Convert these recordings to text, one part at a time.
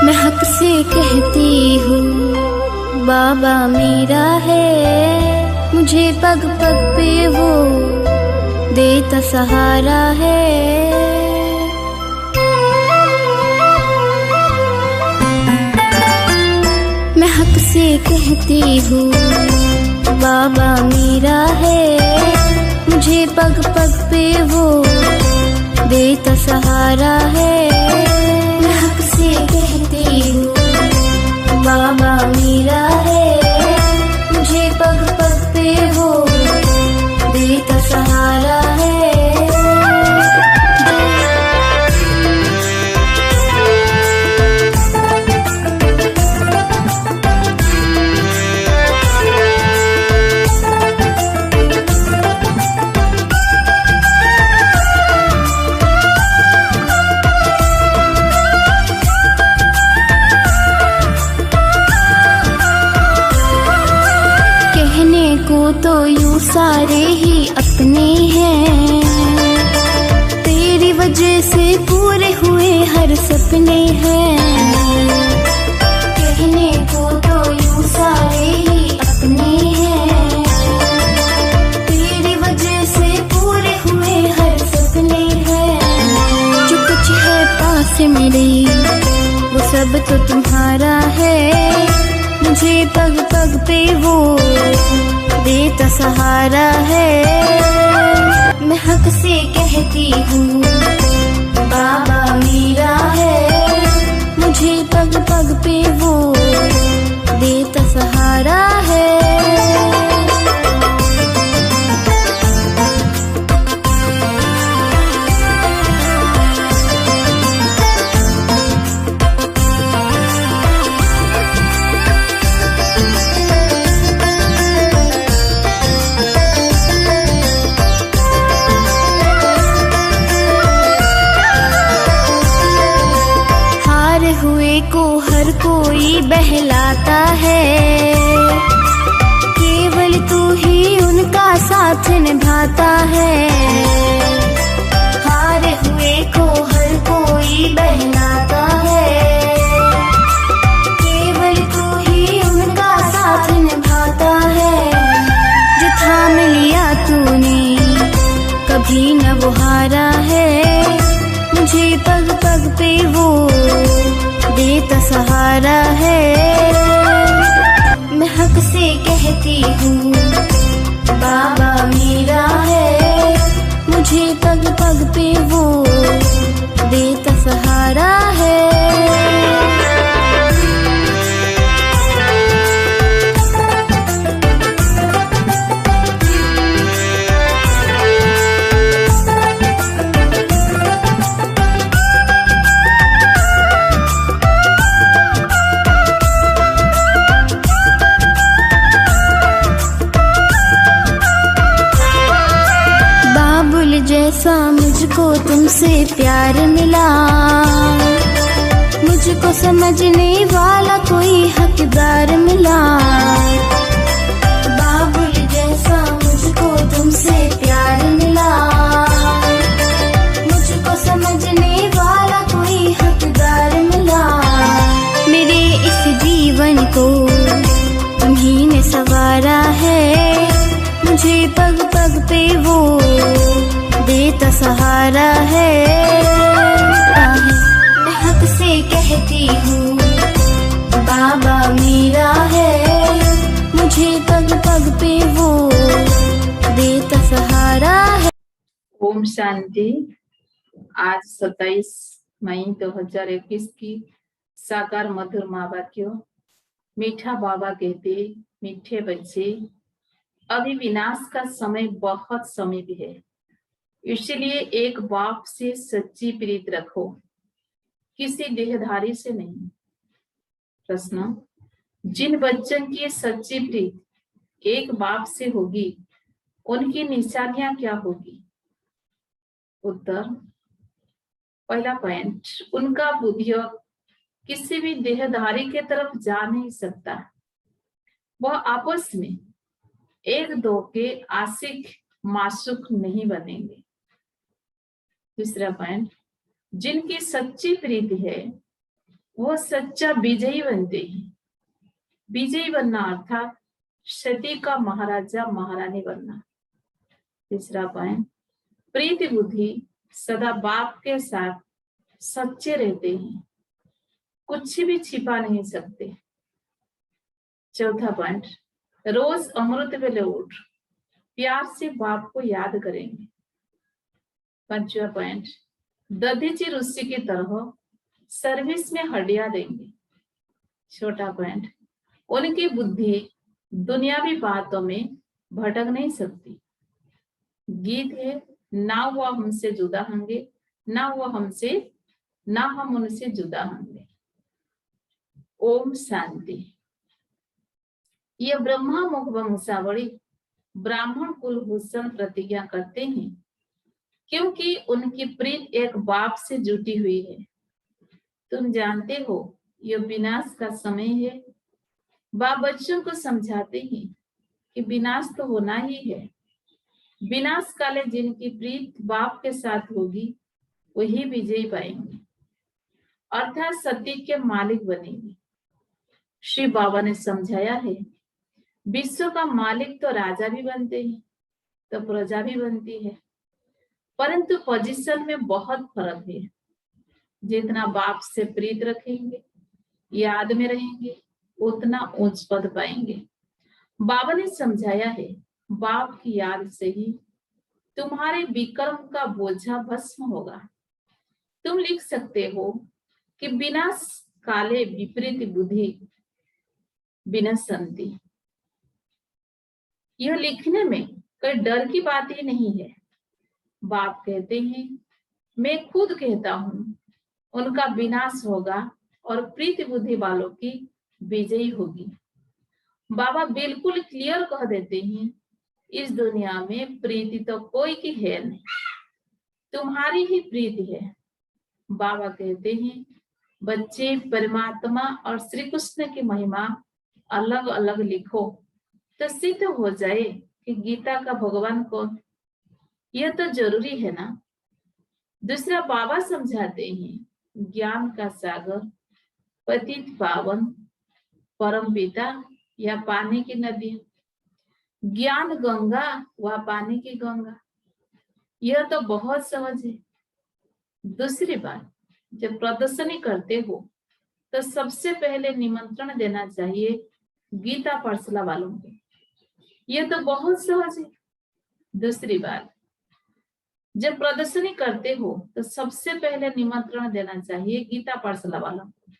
मैं हक से कहती हूँ बाबा मेरा है, मुझे पग पग पे वो देता सहारा है। मैं हक से कहती हूँ बाबा मेरा है, मुझे पग पग पे वो देता सहारा है। मैं हक से कहती हूँ बाबा मेरा है, मुझे पग पग पे वो देता सहारा है। तो यूं सारे ही अपने हैं, तेरी वजह से पूरे हुए हर सपने हैं। कहने को तो यूं सारे ही अपने हैं, तेरी वजह से पूरे हुए हर सपने हैं। जो कुछ है पास मेरे वो सब तो तुम्हारा है, मुझे पग पग पे वो देता सहारा है। मैं हक से कहती हूँ बाबा मेरा है, मुझे पग पग पे वो देता सहारा है। को हर कोई बहलाता है, केवल तू ही उनका साथ निभाता है। हारे हुए को हर कोई बहलाता है, केवल तू ही उनका साथ निभाता है। जो थाम लिया तूने कभी न वो हारा है, मुझे पग पग पे वो देता सहारा है। मैं हक से कहती हूँ बाबा मेरा है, मुझे पग पग पे वो देता सहारा है। जैसा मुझको तुमसे प्यार मिला, मुझको समझने वाला कोई हकदार मिला। बाबुल जैसा मुझको तुमसे प्यार मिला, मुझको समझने वाला कोई हकदार मिला। मेरे इस जीवन को तुम्हीं ने संवारा है, मुझे पग पग पे वो देता सहारा है। मैं हक से कहती हूँ बाबा मेरा है, मुझे पग पग पे वो देता सहारा है। ओम शांति। आज 27 मई 2021 की साकार मधुर माँ वाक्यों। मीठा बाबा कहते, मीठे बच्चे, अभी विनाश का समय बहुत समीप है, इसलिए एक बाप से सच्ची प्रीत रखो, किसी देहधारी से नहीं। प्रश्न, जिन बच्चों की सच्ची प्रीत एक बाप से होगी, उनकी निशानियां क्या होगी? उत्तर, पहला पॉइंट, उनका बुद्धियोग किसी भी देहधारी के तरफ जा नहीं सकता, वह आपस में एक दो के आशिक माशूक नहीं बनेंगे। दूसरा पॉइंट, जिनकी सच्ची प्रीति है वो सच्चा विजयी बनते हैं। विजयी बनना अर्थात सती का महाराजा महारानी बनना। तीसरा पॉइंट, प्रीति बुद्धि सदा बाप के साथ सच्चे रहते हैं, कुछ भी छिपा नहीं सकते। चौथा पॉइंट, रोज अमृत वेले उठ प्यार से बाप को याद करेंगे। पांचवा पॉइंट, दधीची ऋषि की तरह सर्विस में हड्डियां देंगे। छोटा पॉइंट, उनकी बुद्धि दुनियावी बातों में भटक नहीं सकती। गीत है, ना वो हमसे जुदा होंगे, ना हम उनसे जुदा होंगे। ओम शांति। यह ब्रह्मा मुख वंशावली ब्राह्मण कुलभूषण प्रतिज्ञा करते हैं, क्योंकि उनकी प्रीत एक बाप से जुटी हुई है। तुम जानते हो यह विनाश का समय है। बाप बच्चों को समझाते हैं कि विनाश तो होना ही है। विनाश काले जिनकी प्रीत बाप के साथ होगी वही विजय पाएंगे, अर्थात सत्य के मालिक बनेंगे। श्री बाबा ने समझाया है, विश्व का मालिक तो राजा भी बनते हैं तो प्रजा भी बनती है, परंतु पोजीशन में बहुत फर्क है। जितना बाप से प्रीत रखेंगे, याद में रहेंगे, उतना उच्च पद पाएंगे। बाबा ने समझाया है, बाप की याद से ही तुम्हारे विक्रम का बोझा भस्म होगा। तुम लिख सकते हो कि बिना काले विपरीत बुद्धि बिना संति। यह लिखने में कोई डर की बात ही नहीं है। बाप कहते हैं, मैं खुद कहता हूं, उनका विनाश होगा और प्रीति बुद्धि वालों की विजयी होगी। बाबा बिल्कुल क्लियर कह देते हैं, इस दुनिया में प्रीति तो कोई की है नहीं, तुम्हारी ही प्रीति है। बाबा कहते हैं, बच्चे परमात्मा और श्री कृष्ण की महिमा अलग अलग लिखो तो सिद्ध हो जाए कि गीता का भगवान कौन। यह तो जरूरी है ना। दूसरा, बाबा समझाते हैं, ज्ञान का सागर, पतित पावन, परम पिता या पानी की नदी, ज्ञान गंगा व पानी की गंगा। यह तो बहुत सहज है। दूसरी बात, जब प्रदर्शनी करते हो तो सबसे पहले निमंत्रण देना चाहिए गीता पाठशाला वालों को। यह तो बहुत सहज है। दूसरी बात, जब प्रदर्शनी करते हो तो सबसे पहले निमंत्रण देना चाहिए गीता पाठशाला वालों को।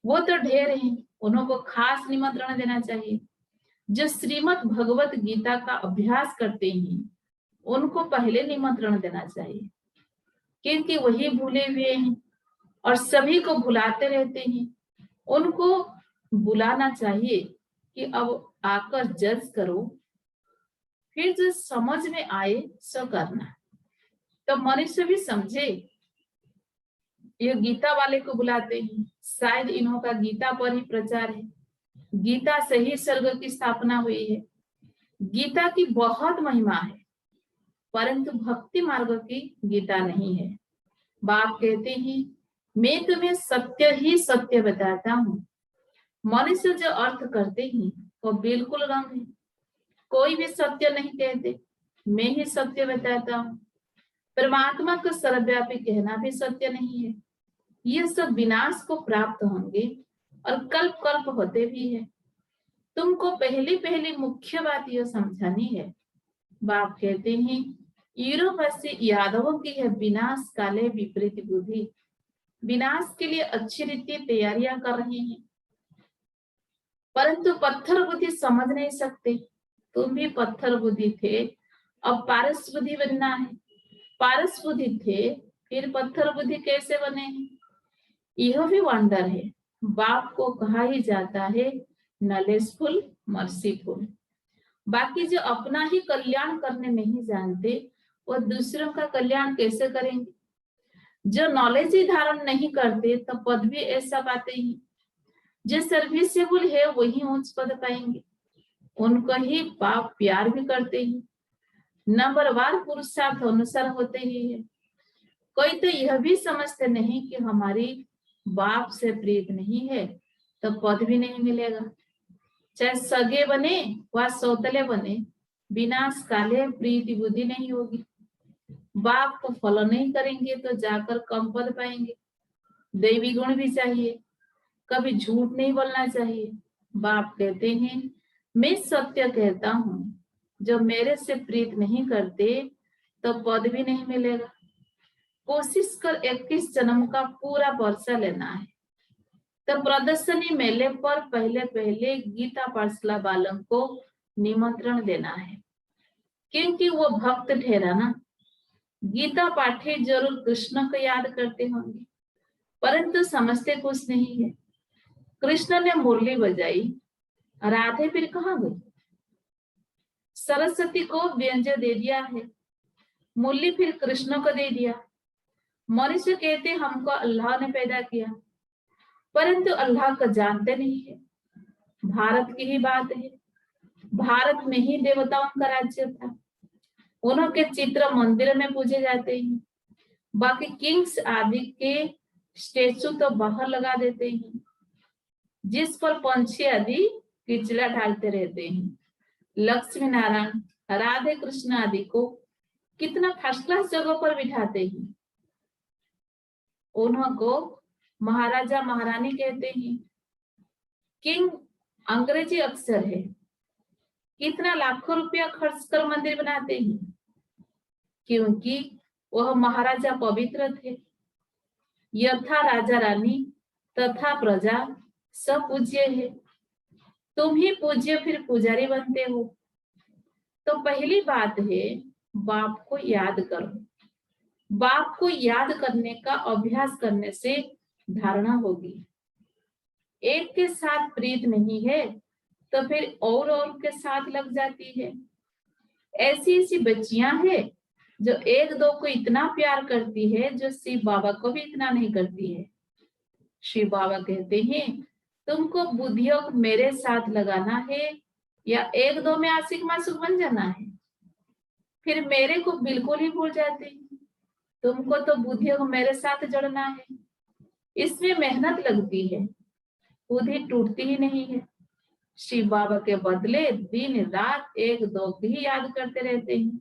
वो तो ढेर हैं, उनको खास निमंत्रण देना चाहिए। जो श्रीमद् भगवत गीता का अभ्यास करते हैं उनको पहले निमंत्रण देना चाहिए, क्योंकि वही भूले हुए हैं और सभी को भुलाते रहते हैं। उनको बुलाना चाहिए कि अब आकर जज करो, फिर जो समझ में आए सो करना। तो मनुष्य भी समझे। ये गीता वाले को बुलाते हैं, शायद इन्हों का गीता पर ही प्रचार है। गीता से ही स्वर्ग की स्थापना हुई है। गीता की बहुत महिमा है, परंतु भक्ति मार्ग की गीता नहीं है। बाप कहते हैं, मैं तुम्हें सत्य ही सत्य बताता हूँ। मनुष्य जो अर्थ करते हैं वो बिल्कुल रंग है। कोई भी सत्य नहीं कहते, मैं ही सत्य बताता हूँ। परमात्मा को सर्वव्यापी कहना भी सत्य नहीं है। ये सब विनाश को प्राप्त होंगे और कल्प कल्प होते भी है। तुमको पहली मुख्य बात यह समझानी है। बाप कहते हैं, यूरोपवासी यादवों की है विनाश काले विपरीत बुद्धि। विनाश के लिए अच्छी रीति तैयारियां कर रहे हैं, परंतु पत्थर बुद्धि समझ नहीं सकते। तुम भी पत्थर बुद्धि थे, अब पारस बुद्धि बनना है। पारस बुद्धि थे, फिर पत्थर बुद्धि कैसे बने हैं? यह भी वंडर है। बाप को कहा ही जाता है नॉलेजफुल मर्सीफुल। बाकी जो अपना ही कल्याण करने नहीं जानते वो दूसरों का कल्याण कैसे करेंगे? जो नॉलेज ही धारण नहीं करते तो पद भी ऐसा पाते ही। जो सर्विसेबल है वही उच्च पद पाएंगे। उनको ही बाप प्यार भी करते ही। नंबरवार पुरुषार्थ अनुसार होते ही है। कोई तो यह भी समझते नहीं कि हमारी बाप से प्रीत नहीं है तो पद भी नहीं मिलेगा। चाहे सगे बने व सौतले बने, विनाश काले प्रीति बुद्धि नहीं होगी। बाप को फॉलो नहीं करेंगे तो जाकर कम पद पाएंगे। दैवी गुण भी चाहिए, कभी झूठ नहीं बोलना चाहिए। बाप कहते हैं मैं सत्य कहता हूँ, जो मेरे से प्रीत नहीं करते तो पद भी नहीं मिलेगा। कोशिश कर 21 जन्म का पूरा वर्षा लेना है। तो प्रदर्शनी मेले पर पहले पहले गीता पाठशाला बालक को निमंत्रण देना है, क्योंकि वो भक्त ठहरा ना। गीता पाठे जरूर कृष्ण को याद करते होंगे, परंतु समझते कुछ नहीं है। कृष्ण ने मुरली बजाई, राधे फिर कहाँ गई? सरस्वती को व्यंजन दे दिया है, मुरली फिर कृष्ण को दे दिया। मनुष्य कहते हमको अल्लाह ने पैदा किया, परंतु अल्लाह को जानते नहीं है। भारत की ही बात है, भारत में ही देवताओं का राज्य था। उनके चित्र मंदिर में पूजे जाते हैं, बाकी किंग्स आदि के स्टेचू तो बाहर लगा देते हैं, जिस पर पंछी आदि किचला ढालते रहते हैं। लक्ष्मी नारायण, राधे कृष्ण आदि को कितना फर्स्ट क्लास जगह पर बिठाते हैं। उनको महाराजा महारानी कहते हैं। किंग अंग्रेजी अक्षर है, कितना लाखों रुपया खर्च कर मंदिर बनाते हैं, क्योंकि वह महाराजा पवित्र थे। यथा राजा रानी तथा प्रजा सब पूज्य है। तुम ही पूज्य फिर पुजारी बनते हो। तो पहली बात है, बाप को याद करो। बाप को याद करने का अभ्यास करने से धारणा होगी। एक के साथ प्रीत नहीं है तो फिर और के साथ लग जाती है। ऐसी ऐसी बच्चियां हैं जो एक दो को इतना प्यार करती है जो शिव बाबा को भी इतना नहीं करती है। शिव बाबा कहते हैं तुमको बुद्धियोग मेरे साथ लगाना है या एक दो में आशिक मासूक बन जाना है, फिर मेरे को बिल्कुल ही भूल जाते हैं। तुमको तो बुद्धियोग मेरे साथ जड़ना है, इसमें मेहनत लगती है, बुद्धि टूटती ही नहीं है। शिव बाबा के बदले दिन रात एक दो की ही याद करते रहते हैं।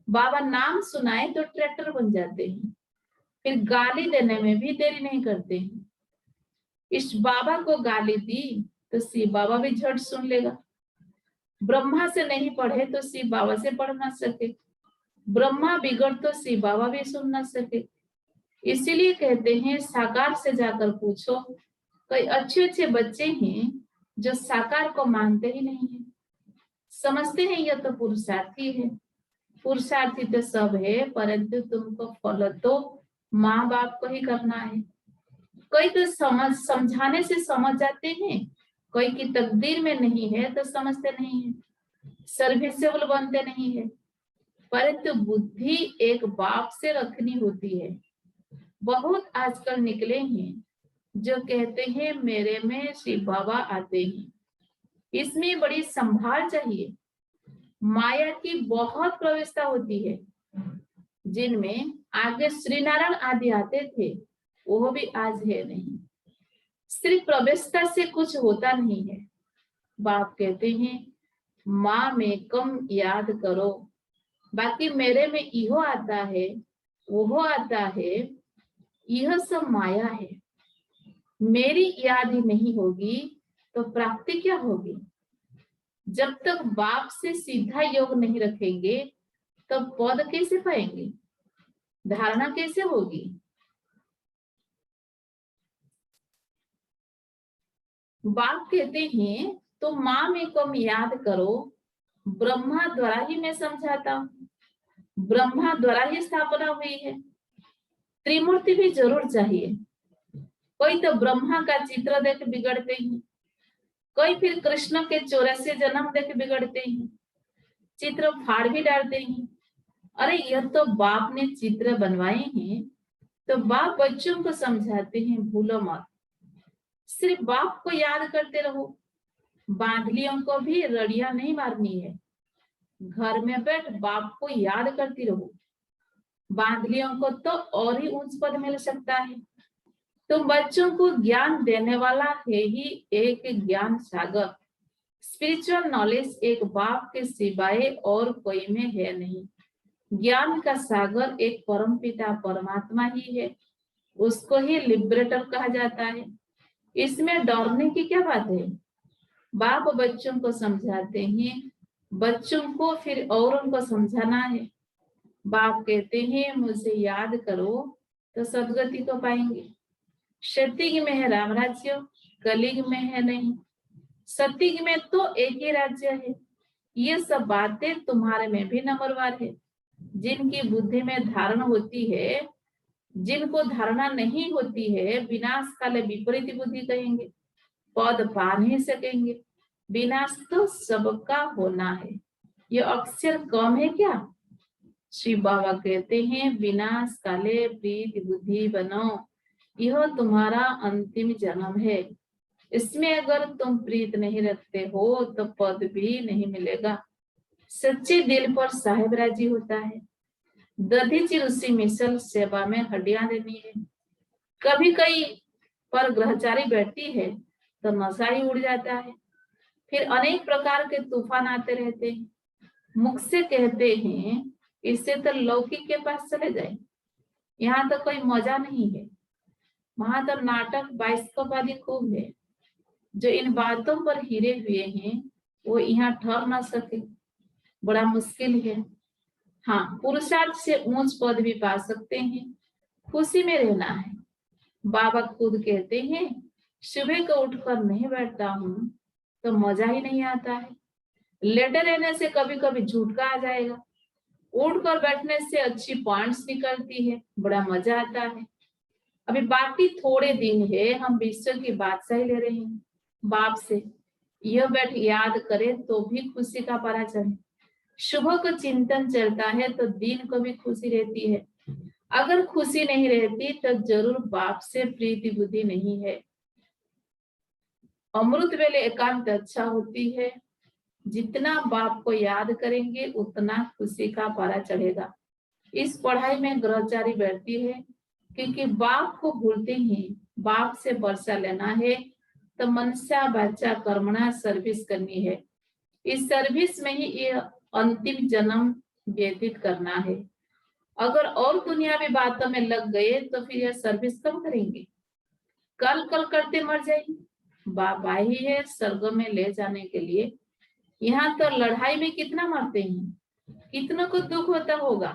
बाबा नाम सुनाए तो ट्रैक्टर बन जाते हैं, फिर गाली देने में भी देरी नहीं करते हैं। इस बाबा को गाली दी तो शिव बाबा भी झट सुन लेगा। ब्रह्मा से नहीं पढ़े तो शिव बाबा से पढ़ ना सके, ब्रह्मा बिगड़ तो शिव बाबा भी सुन ना सके। इसीलिए कहते हैं साकार से जाकर पूछो। कई अच्छे अच्छे बच्चे हैं जो साकार को मानते ही नहीं है, समझते हैं यह तो पुरुषार्थी है। पुरुषार्थी तो सब है, परंतु तुमको फॉलो तो माँ बाप को ही करना है। कोई तो समझाने से समझ जाते हैं, कोई की तकदीर में नहीं है तो समझते नहीं है, सर्विसेबल बनते नहीं है। परंतु बुद्धि एक बाप से रखनी होती है। बहुत आजकल निकले हैं जो कहते हैं मेरे में शिव बाबा आते हैं। इसमें बड़ी संभाल चाहिए। माया की बहुत प्रवेशता होती है, जिनमें आगे श्री नारायण आदि आते थे, वो भी आज है नहीं। सिर्फ प्रवेशता से कुछ होता नहीं है। बाप कहते हैं माँ में कम याद करो, बाकी मेरे में इहो आता है वो आता है, यह सब माया है। मेरी याद ही नहीं होगी तो प्राप्ति क्या होगी? जब तक बाप से सीधा योग नहीं रखेंगे तो पद कैसे पाएंगे, धारणा कैसे होगी? बाप कहते हैं तो माँ में कम याद करो, ब्रह्मा द्वारा ही मैं समझाता हूँ, ब्रह्मा द्वारा ही स्थापना हुई है। त्रिमूर्ति भी जरूर चाहिए। कोई तो ब्रह्मा का चित्र देख बिगड़ते हैं, कोई फिर कृष्ण के 84 जन्म देख बिगड़ते हैं, चित्र फाड़ भी डालते हैं। अरे यह तो बाप ने चित्र बनवाए हैं, तो बाप बच्चों को समझाते हैं भूलो मत, सिर्फ बाप को याद करते रहो। बांधलियों को भी रड़िया नहीं मारनी है, घर में बैठ बाप को याद करती रहो। बांधलियों को तो और ही ऊंच पद मिल सकता है। तो बच्चों को ज्ञान देने वाला है ही एक ज्ञान सागर। स्पिरिचुअल नॉलेज एक बाप के सिवाय और कोई में है नहीं। ज्ञान का सागर एक परमपिता परमात्मा ही है, उसको ही लिबरेटर कहा जाता है। इसमें डरने की क्या बात है? बाप बच्चों को समझाते हैं, बच्चों को फिर औरों को समझाना है। बाप कहते हैं मुझे याद करो तो सदगति को पाएंगे। सतयुग में है राम राज्य, कलयुग में है नहीं। सतयुग में तो एक ही राज्य है। ये सब बातें तुम्हारे में भी नंबरवार है। जिनकी बुद्धि में धारणा होती है, जिनको धारणा नहीं होती है, विनाश काले विपरीत बुद्धि कहेंगे, पद पा नहीं सकेंगे। विनाश तो सबका होना है, ये अक्षर कम है क्या? श्री बाबा कहते हैं विनाश काले प्रीति बुद्धि बनो, यह तुम्हारा अंतिम जन्म है। इसमें अगर तुम प्रीत नहीं रखते हो तो पद भी नहीं मिलेगा। सच्चे दिल पर साहेब राजी होता है। दधीचि ऋषि मिसल सेवा में हड्डियां देनी है। कभी कई पर ग्रहचारी बैठती है तो नशा ही उड़ जाता है। फिर अनेक प्रकार के तूफान आते रहते हैं। मुख से कहते हैं इससे तो लौकिक के पास चले जाए, यहाँ तो कोई मजा नहीं है, वहां तो नाटक बाइस्कोप आदि खूब है। जो इन बातों पर हिरे हुए हैं वो यहाँ ठहर ना सके, बड़ा मुश्किल है। हाँ, पुरुषार्थ से ऊंच पद भी पा सकते हैं, खुशी में रहना है। बाबा खुद कहते हैं सुबह को उठकर नहीं बैठता हूँ तो मजा ही नहीं आता है। लेटे रहने से कभी कभी झूठका आ जाएगा, उठकर बैठने से अच्छी पॉइंट्स निकलती है, बड़ा मजा आता है। अभी बाकी थोड़े दिन है, हम विश्व की बादशाही ले रहे हैं बाप से। यह बैठ याद करे तो भी खुशी का पारा चढ़े। सुबह को चिंतन चलता है तो दिन को भी खुशी रहती है। अगर खुशी नहीं रहती तो जरूर बाप से प्रीति बुद्धि नहीं है। अमृत वेले एकांत अच्छा होती है। जितना बाप को याद करेंगे उतना खुशी का पारा चढ़ेगा। इस पढ़ाई में ग्रहचारी बैठती है क्योंकि बाप को भूलते हैं। बाप से वर्षा लेना है तो मनसा वाचा कर्मणा सर्विस करनी है। इस सर्विस में ही ये अंतिम जन्म व्यतीत करना है। अगर और दुनियावी बातों में लग गए तो फिर यह सर्विस कब करेंगे? कल कल करते मर जाएंगे। बाप आई ही है स्वर्ग में ले जाने के लिए। यहाँ तो लड़ाई में कितना मरते हैं, कितनों को दुख होता होगा।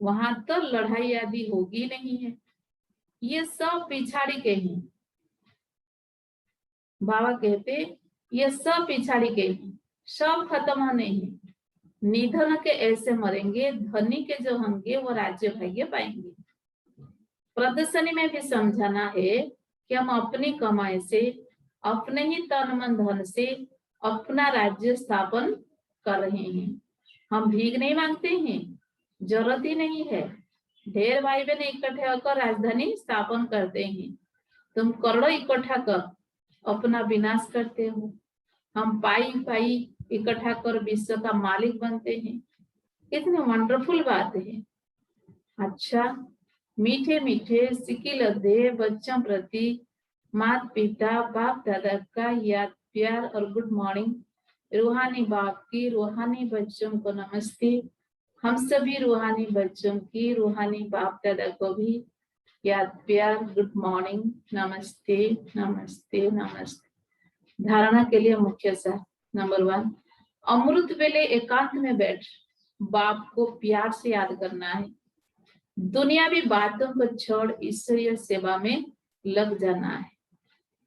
वहां तो लड़ाई आदि होगी नहीं है। ये सब पिछाड़ी के हैं। बाबा कहते ये सब पिछाड़ी के हैं, सब खत्म होने हैं। निधन के ऐसे मरेंगे, धनी के जो होंगे वो राज्य भाग्य पाएंगे। प्रदर्शनी में भी समझाना है कि हम अपनी कमाई से, अपने ही तन मन धन से अपना राज्य स्थापन कर रहे हैं। हम भीख नहीं मांगते हैं, जरूरत ही नहीं है। ढेर भाई बहन इकट्ठे होकर राजधानी स्थापन करते हैं। तुम करोड़ों इकट्ठा कर अपना विनाश करते हो। हम पाई पाई इकट्ठा कर विश्व का मालिक बनते हैं। कितनी वंडरफुल बात है। अच्छा, मीठे मीठे सिकिल दे बच्चों प्रति माता पिता बाप दादा का याद प्यार और गुड मॉर्निंग। रूहानी बाप की रूहानी बच्चों को नमस्ते। हम सभी रूहानी बच्चों की रूहानी बाप दादा को भी याद प्यार गुड मॉर्निंग, नमस्ते नमस्ते नमस्ते। धारणा के लिए मुख्य सार नंबर 1, अमृत वेले एकांत में बैठ बाप को प्यार से याद करना है। दुनियावी बातों को छोड़ ईश्वरीय सेवा में लग जाना है।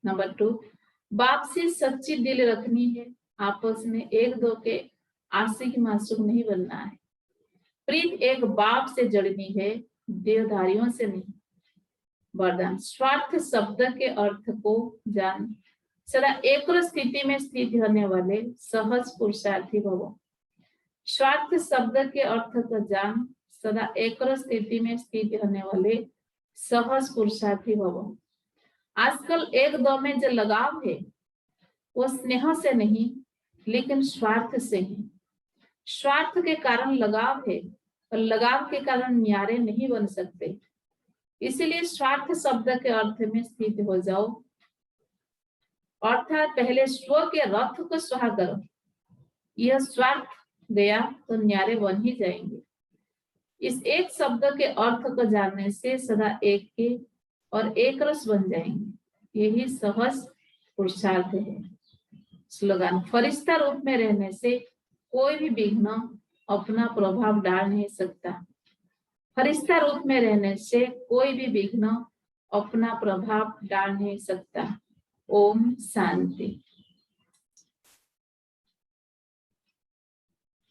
नंबर 2, बाप से सच्ची दिल रखनी है। आपस में एक दो के आशिक मासूक नहीं बनना है। प्रीत एक बाप से जड़नी है, देहधारियों से नहीं। वरदान, स्वार्थ शब्द के अर्थ को जान सदा एक स्थिति में स्थित होने वाले सहज पुरुषार्थी भवो। स्वार्थ शब्द के अर्थ को जान सदा एक स्थिति में स्थित होने वाले सहज पुरुषार्थी भवो। आजकल एक दो में जो लगाव है वो स्नेह से नहीं लेकिन स्वार्थ से है। स्वार्थ के कारण लगाव है और लगाव के कारण न्यारे नहीं बन सकते। इसीलिए स्वार्थ शब्द के अर्थ में स्थित हो जाओ, अर्थात पहले स्व के रथ को स्वाहा करो। यह स्वार्थ गया तो न्यारे बन ही जाएंगे। इस एक शब्द के अर्थ को जानने से सदा एक के और एक रस बन जाएंगे। यही सहज पुरुषार्थ है। स्लोगन, फरिश्ता रूप में रहने से कोई भी विघ्न अपना प्रभाव डाल नहीं सकता। फरिश्ता रूप में रहने से कोई भी विघ्न अपना प्रभाव डाल नहीं सकता। ओम शांति।